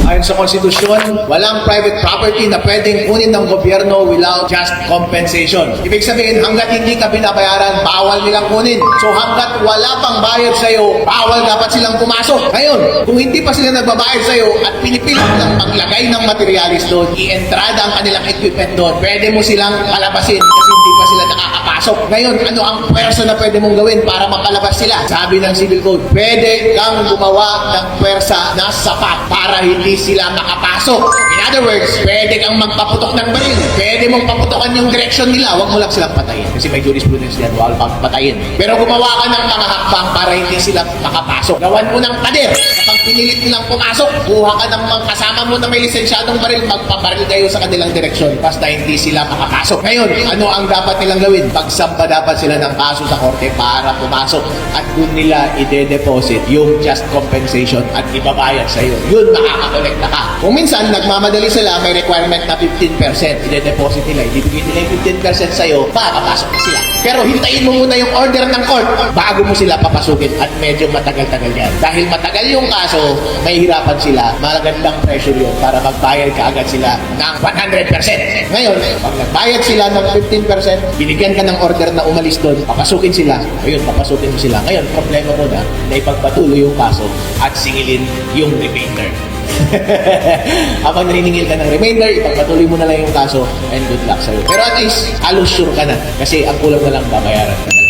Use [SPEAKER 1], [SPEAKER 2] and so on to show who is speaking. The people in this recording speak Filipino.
[SPEAKER 1] Ayon sa konstitusyon, walang private property na pwedeng kunin ng gobyerno without just compensation. Ibig sabihin, hanggat hindi ka binabayaran, bawal nilang kunin. So hanggat wala pang bayad sa'yo, bawal dapat silang pumasok. Ngayon, kung hindi pa sila nagbabayad sa'yo at pinipilit lang maglagay ng materialis doon, i-entrada ang kanilang equipment doon, pwede mo silang palabasin kasi hindi pa sila nakakapasok. Ngayon, ano ang pwersa na pwede mong gawin para mapalabas sila? Sabi ng Civil Code, pwede kang gumawa ng pwersa na sapat para hindi sila makapasok. In other words, pwede kang magpaputok ng baril. Pwede mong paputokan yung direksyon nila. Huwag mo lang silang patayin. Kasi may jurisprudence yan, huwag patayin. Pero gumawa ka ng mga hakbang para hindi sila makapasok. Gawan mo ng pader. Kapag pinilit nilang pumasok, kuha ka ng mga kasama mo na may lisensyadong baril, magpabaril kayo sa kanilang direksyon basta hindi sila makapasok. Ngayon, ano ang dapat nilang gawin? Pagsampa dapat sila ng kaso sa korte para pumasok at doon nila ide-deposit yung just compensation at ibabayad sa iyo. Yun, makakakolekta ka. Kung minsan, nagmamadali sila, may requirement na 15%. Ide-deposit nila, ibibigay nila yung 15% sa iyo, makakapasok na sila. Pero hintayin mo muna yung order ng court bago mo sila papasukin at medyo matagal-tagal yan. Dahil matagal yung kaso, may hirapan sila, magandang pressure yun para magbayad ka agad sila ng 100%. Ngayon, pag nagbayad sila ng 15%, binigyan ka ng order na umalis doon, papasukin sila. Ayun, papasukin mo sila. Ngayon, problema mo na ipagpatuloy yung kaso at singilin yung remainder. Habang naniningil ka ng remainder, ipagpatuloy mo na lang yung kaso and good luck sa'yo. Pero at least, halos sure ka na kasi ang kulang na lang babayaran ka na.